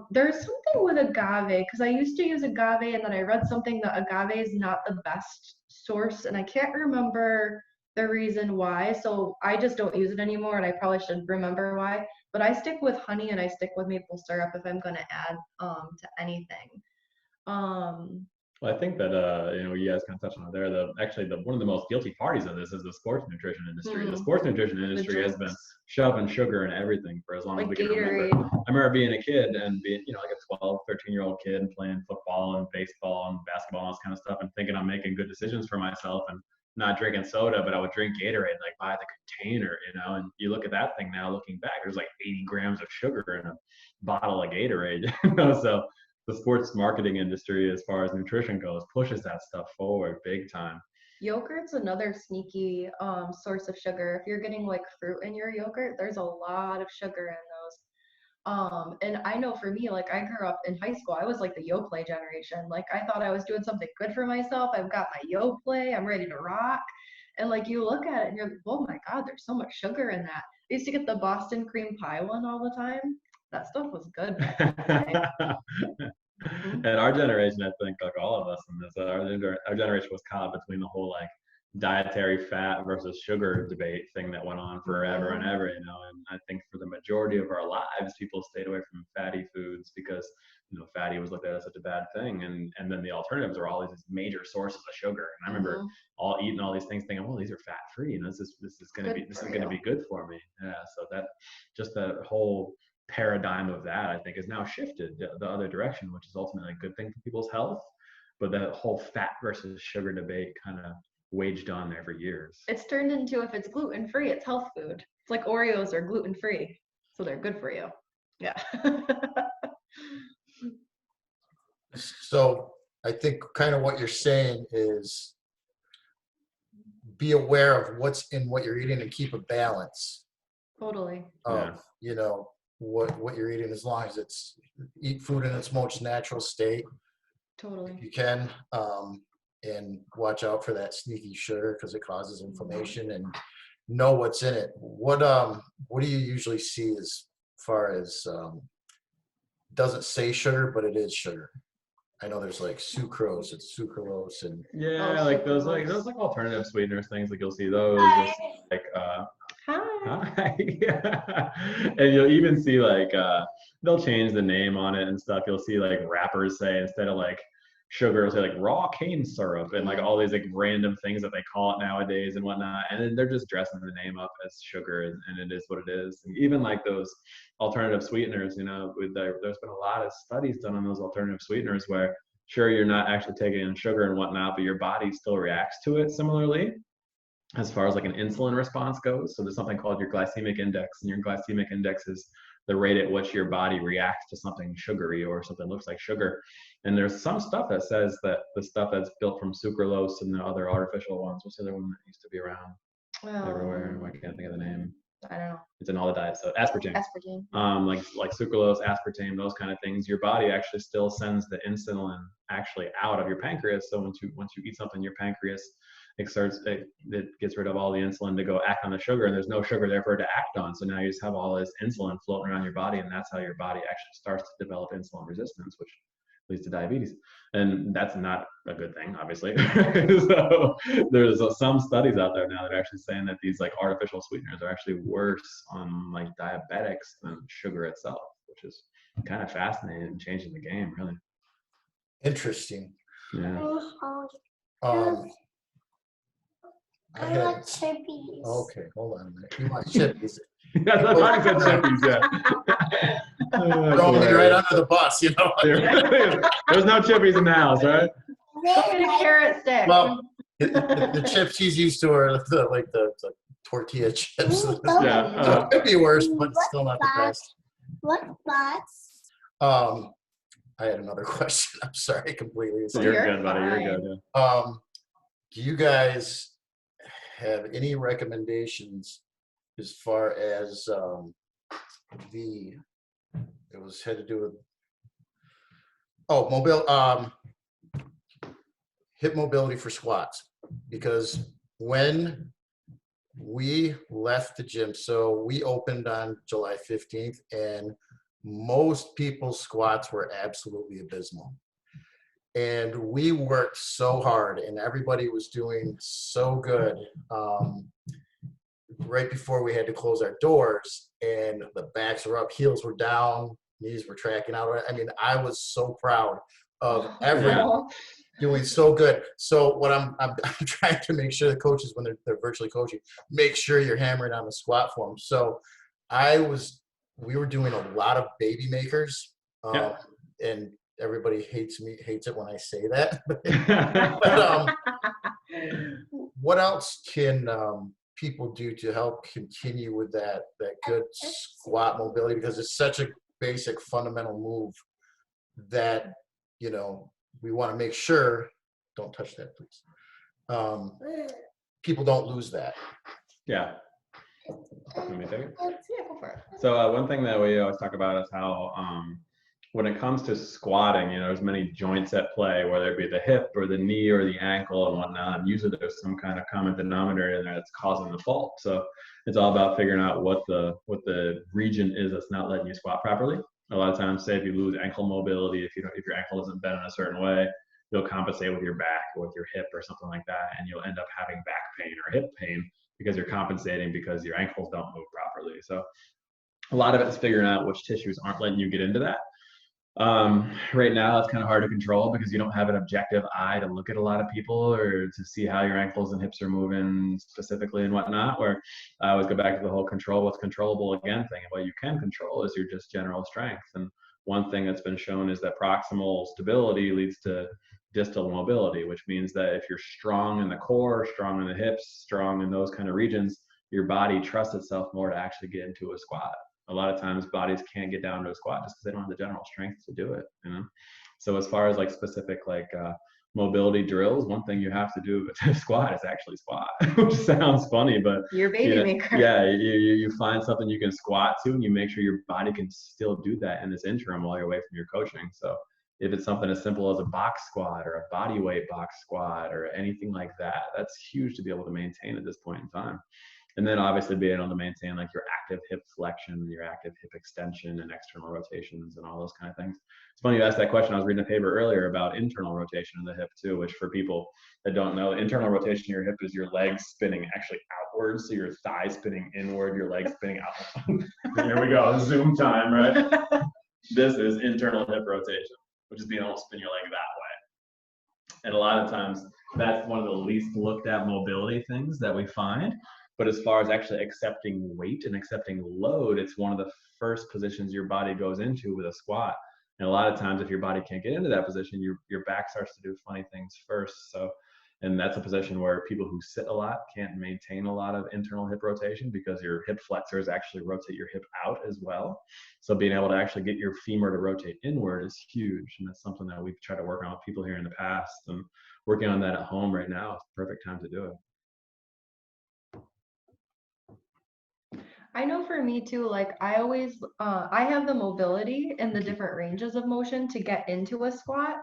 There's something with agave, because I used to use agave and then I read something that agave is not the best source, and I can't remember the reason why. So I just don't use it anymore, and I probably should remember why. But I stick with honey and I stick with maple syrup if I'm going to add to anything. Well, I think that you guys kind of touched on it there. One of the most guilty parties of this is the sports nutrition industry. The sports nutrition industry has been shoving sugar in everything for as long as we can remember. I remember being a kid and being, like a 12, 13-year-old kid and playing football and baseball and basketball and all this kind of stuff, and thinking I'm making good decisions for myself and not drinking soda, but I would drink Gatorade, like by the container, and you look at that thing now, looking back, there's like 80 grams of sugar in a bottle of Gatorade, so the sports marketing industry, as far as nutrition goes, pushes that stuff forward big time. Yogurt's another sneaky source of sugar. If you're getting like fruit in your yogurt, there's a lot of sugar in those. And I know for me, like I grew up in high school, I was like the Yoplait generation. Like I thought I was doing something good for myself. I've got my Yoplait, I'm ready to rock. And like you look at it and you're like, oh my God, there's so much sugar in that. I used to get the Boston cream pie one all the time. that stuff was good back in the day. And our generation, I think, like all of us in this, our generation was caught between the whole like dietary fat versus sugar debate thing that went on forever and ever, you know. And I think for the majority of our lives, people stayed away from fatty foods because, you know, fatty was looked at as such a bad thing. And then the alternatives are all these major sources of sugar. And I remember all eating all these things thinking, well, these are fat free, and this is going to be good for me. Yeah. So that just the whole paradigm of that, I think, is now shifted the other direction, which is ultimately a good thing for people's health. But that whole fat versus sugar debate kind of waged on there for years. It's turned into, if it's gluten free, it's health food. It's like Oreos are gluten free, so they're good for you. Yeah. So I think kind of what you're saying is be aware of what's in what you're eating and keep a balance Totally. of, you know, what you're eating, as long as it's eat food in its most natural state. Totally. You can, and watch out for that sneaky sugar because it causes inflammation, and know what's in it. What do you usually see as far as doesn't say sugar, but it is sugar? I know there's like sucrose, it's sucralose, and like those alternative sweeteners things, like you'll see those just like hi. Yeah. And you'll even see like they'll change the name on it and stuff. You'll see like rappers say, instead of like sugar, it'll say like raw cane syrup, and like all these like random things that they call it nowadays and whatnot. And then they're just dressing the name up as sugar, and it is what it is. And even like those alternative sweeteners, you know, there's been a lot of studies done on those alternative sweeteners where sure, you're not actually taking in sugar and whatnot, but your body still reacts to it similarly as far as like an insulin response goes. So there's something called your glycemic index, and your glycemic index is the rate at which your body reacts to something sugary or something that looks like sugar. And there's some stuff that says that the stuff that's built from sucralose and the other artificial ones, what's the other one that used to be around everywhere? I can't think of the name. I don't know. It's in all the diets. So aspartame. Like sucralose, aspartame, those kind of things. Your body actually still sends the insulin actually out of your pancreas. So once you eat something, your pancreas it gets rid of all the insulin to go act on the sugar, and there's no sugar there for it to act on. So now you just have all this insulin floating around your body, and that's how your body actually starts to develop insulin resistance, which leads to diabetes. And that's not a good thing, obviously. So there's some studies out there now that are actually saying that these like artificial sweeteners are actually worse on like diabetics than sugar itself, which is kind of fascinating and changing the game, really. interesting. Yeah. I want chippies. Okay, hold on a minute. You want chippies? Yeah, that's why I said chippies, yeah. Throwing me right under the bus, you know. There's no chippies in the house, right? Go get a carrot stick. Well, the chips he's used to are the tortilla chips. Yeah. So it could be worse, but it's still not the best. What spots? I had another question. I'm sorry, completely. You're good, buddy. You're good. Yeah. Do you guys have any recommendations as far as it was had to do with hip mobility for squats? Because when we left the gym, so we opened on July 15th, and most people's squats were absolutely abysmal. And we worked so hard, and everybody was doing so good. Right before we had to close our doors, and the backs were up, heels were down, knees were tracking out. I mean, I was so proud of everyone doing so good. So what I'm trying to make sure the coaches, when they're virtually coaching, make sure you're hammering on the squat form. So we were doing a lot of baby makers, and everybody hates it when I say that. But what else can people do to help continue with that good squat mobility? Because it's such a basic fundamental move that, you know, we want to make sure, don't touch that, please. People don't lose that. Yeah. Let me take it. Yeah, go for it. So one thing that we always talk about is how when it comes to squatting, you know, there's many joints at play, whether it be the hip or the knee or the ankle and whatnot. And usually there's some kind of common denominator in there that's causing the fault. So it's all about figuring out what the region is that's not letting you squat properly. A lot of times, say if you lose ankle mobility, if your ankle isn't bent in a certain way, you'll compensate with your back or with your hip or something like that, and you'll end up having back pain or hip pain because you're compensating because your ankles don't move properly. So a lot of it is figuring out which tissues aren't letting you get into that. Right now, it's kind of hard to control because you don't have an objective eye to look at a lot of people or to see how your ankles and hips are moving specifically and whatnot, where I always go back to the whole control what's controllable again thing. And what you can control is your just general strength. And one thing that's been shown is that proximal stability leads to distal mobility, which means that if you're strong in the core, strong in the hips, strong in those kind of regions, your body trusts itself more to actually get into a squat. A lot of times bodies can't get down to a squat just because they don't have the general strength to do it, you know? So as far as like specific mobility drills, one thing you have to do to squat is actually squat, which sounds funny, but Your baby maker. Yeah, you find something you can squat to and you make sure your body can still do that in this interim while you're away from your coaching. So if it's something as simple as a box squat or a body weight box squat or anything like that, that's huge to be able to maintain at this point in time. And then obviously being able to maintain like your active hip flexion, your active hip extension and external rotations and all those kind of things. It's funny you asked that question. I was reading a paper earlier about internal rotation of the hip too, which for people that don't know, internal rotation of your hip is your legs spinning actually outwards. So your thigh spinning inward, your legs spinning outward. Here we go, Zoom time, right? This is internal hip rotation, which is being able to spin your leg that way. And a lot of times that's one of the least looked at mobility things that we find. But as far as actually accepting weight and accepting load, it's one of the first positions your body goes into with a squat. And a lot of times if your body can't get into that position, your back starts to do funny things first. So, and that's a position where people who sit a lot can't maintain a lot of internal hip rotation because your hip flexors actually rotate your hip out as well. So being able to actually get your femur to rotate inward is huge. And that's something that we've tried to work on with people here in the past, and working on that at home right now is the perfect time to do it. I know for me too, like I always, I have the mobility and the different ranges of motion to get into a squat.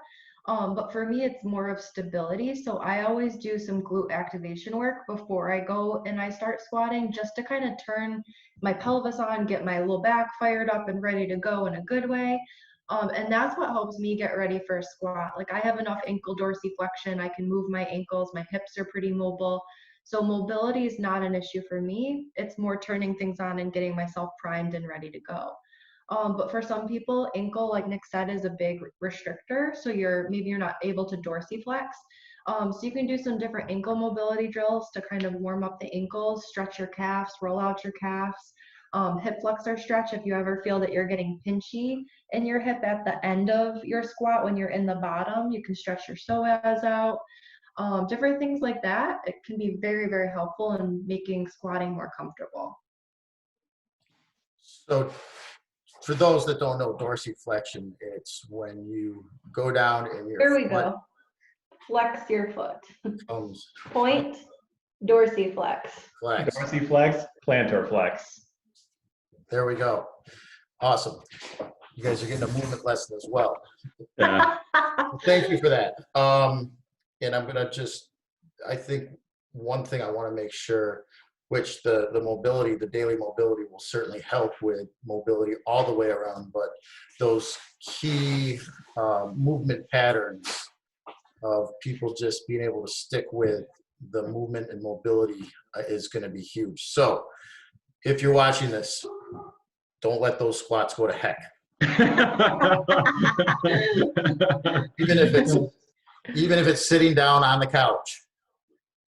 But for me, it's more of stability. So I always do some glute activation work before I go and I start squatting, just to kind of turn my pelvis on, get my low back fired up and ready to go in a good way. And that's what helps me get ready for a squat. Like I have enough ankle dorsiflexion. I can move my ankles. My hips are pretty mobile. So mobility is not an issue for me. It's more turning things on and getting myself primed and ready to go. But for some people, ankle, like Nick said, is a big restrictor. So maybe you're not able to dorsiflex. So you can do some different ankle mobility drills to kind of warm up the ankles, stretch your calves, roll out your calves. Hip flexor stretch, if you ever feel that you're getting pinchy in your hip at the end of your squat when you're in the bottom, you can stretch your psoas out. Different things like that. It can be very, very helpful in making squatting more comfortable. So for those that don't know dorsiflexion, it's when you go down and your Here we go. Flex your foot. comes Point, dorsiflex. flex. Dorsiflex, plantar flex. There we go. Awesome. You guys are getting a movement lesson as well. Yeah. Thank you for that. And I'm gonna I think one thing I want to make sure, which the mobility, the daily mobility will certainly help with mobility all the way around, but those key movement patterns of people just being able to stick with the movement and mobility is going to be huge. So if you're watching this, don't let those squats go to heck. Even if it's sitting down on the couch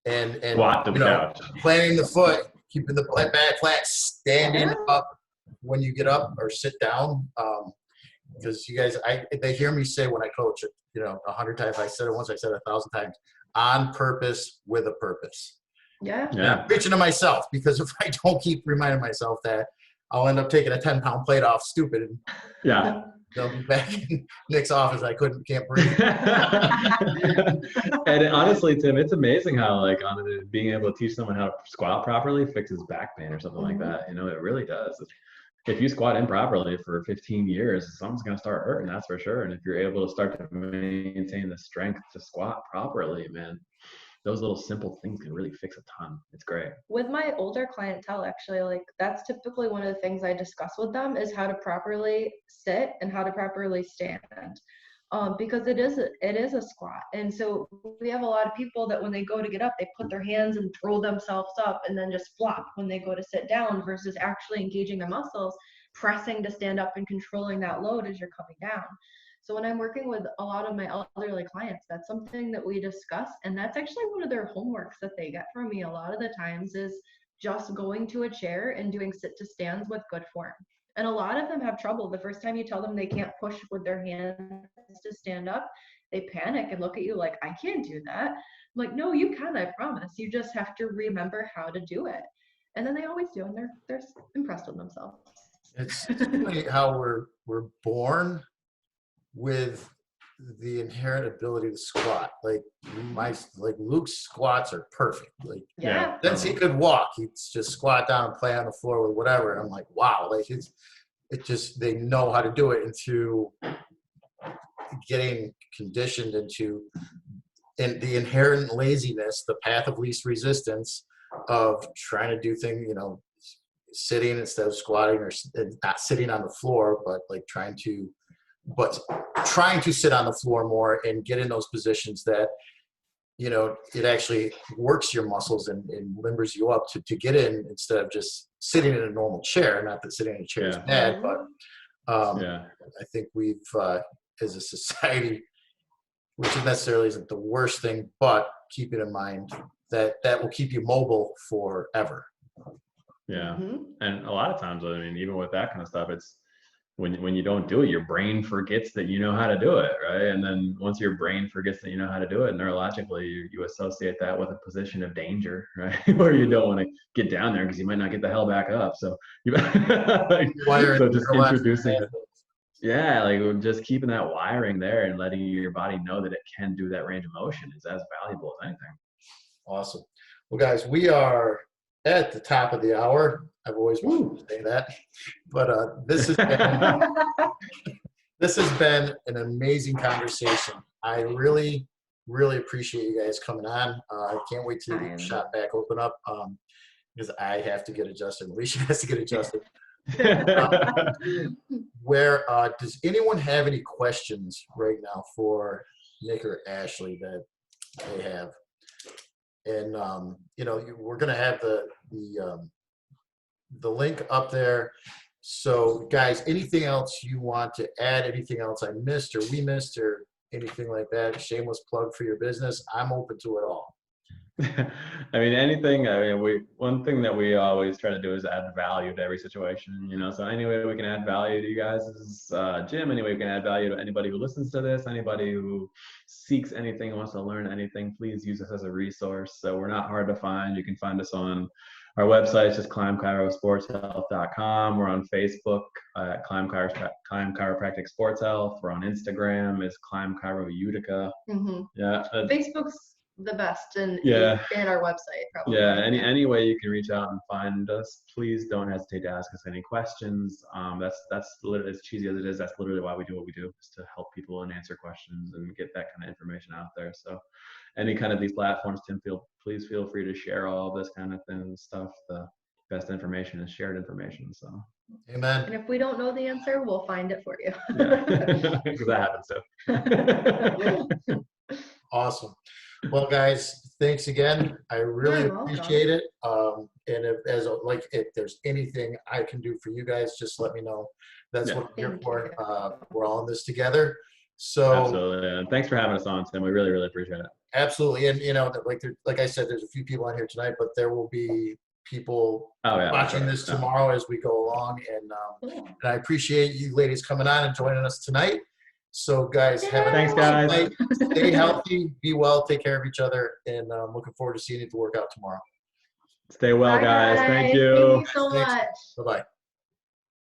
and couch. planting the foot, keeping the back flat, standing up when you get up or sit down. Because you guys, they hear me say when I coach it, 100 times. I said it once, I said it 1,000 times. On purpose, with a purpose. Yeah. I'm preaching to myself, because if I don't keep reminding myself that, I'll end up taking a 10-pound plate off stupid. And yeah. They'll be back in Nick's office. Can't breathe. And honestly, Tim, it's amazing how being able to teach someone how to squat properly fixes back pain or something like that. It really does. if you squat improperly for 15 years, something's going to start hurting, that's for sure. And if you're able to start to maintain the strength to squat properly, man, those little simple things can really fix a ton. It's great. With my older clientele, actually, like that's typically one of the things I discuss with them is how to properly sit and how to properly stand. Because it is a squat. And so we have a lot of people that when they go to get up, they put their hands and throw themselves up and then just flop when they go to sit down versus actually engaging the muscles, pressing to stand up and controlling that load as you're coming down. So when I'm working with a lot of my elderly clients, that's something that we discuss. And that's actually one of their homeworks that they get from me a lot of the times is just going to a chair and doing sit to stands with good form. And a lot of them have trouble. The first time you tell them they can't push with their hands to stand up, they panic and look at you like, I can't do that. I'm like, no, you can, I promise. You just have to remember how to do it. And then they always do, and they're impressed with themselves. It's funny how we're born with the inherent ability to squat. Like Luke's squats are perfect. Like Yeah. since he could walk, he'd just squat down and play on the floor with whatever. And I'm like, wow, like they know how to do it into getting conditioned into the inherent laziness, the path of least resistance of trying to do things, sitting instead of squatting, or not sitting on the floor, but trying to sit on the floor more and get in those positions that, it actually works your muscles and limbers you up to get in instead of just sitting in a normal chair. Not that sitting in a chair is bad, but I think we've, as a society, which necessarily isn't the worst thing, but keeping in mind that will keep you mobile forever. Yeah. And a lot of times, I mean, even with that kind of stuff, it's when you don't do it, your brain forgets that you know how to do it, right? And then once your brain forgets that you know how to do it, neurologically, you associate that with a position of danger, right? Where you don't want to get down there because you might not get the hell back up. So so just introducing it. Yeah, like just keeping that wiring there and letting your body know that it can do that range of motion is as valuable as anything. Awesome. Well, guys, we are at the top of the hour. I've always wanted to say that, but this has been an amazing conversation. I really, really appreciate you guys coming on. I can't wait to get the shop back open up because I have to get adjusted. Alicia has to get adjusted. Does anyone have any questions right now for Nick or Ashley that they have? And we're gonna have the link up there. So guys, anything else you want to add? Anything else I missed or we missed or anything like that? Shameless plug for your business. I'm open to it all. I mean, anything. I mean, one thing that we always try to do is add value to every situation. So any way we can add value to you guys is gym. Any way we can add value to anybody who listens to this, anybody who seeks anything, wants to learn anything, please use us as a resource. So we're not hard to find. You can find us on our website, it's just climbchirosportshealth.com. We're on Facebook at Climb Chiropractic Sports Health. We're on Instagram, it's Climb Chiro Utica. Yeah, Facebook's the best and our website probably. Yeah, any way you can reach out and find us, please don't hesitate to ask us any questions. That's literally, as cheesy as it is, that's literally why we do what we do, is to help people and answer questions and get that kind of information out there. So any kind of these platforms, please feel free to share all of this kind of stuff. The best information is shared information. So amen. And if we don't know the answer, we'll find it for you. Because that happens too. Awesome. Well, guys, thanks again. I really appreciate it. And if there's anything I can do for you guys, just let me know. That's what I'm here for. We're all in this together. So absolutely. And thanks for having us on, Tim. We really, really appreciate it. Absolutely. And like I said, there's a few people on here tonight, but there will be people watching this tomorrow as we go along. And I appreciate you ladies coming on and joining us tonight. So guys, have a thanks, guys. night. Stay healthy, be well, take care of each other, and I'm looking forward to seeing you at the workout tomorrow. Stay well, guys. Thank you. Thank you so much. Bye-bye.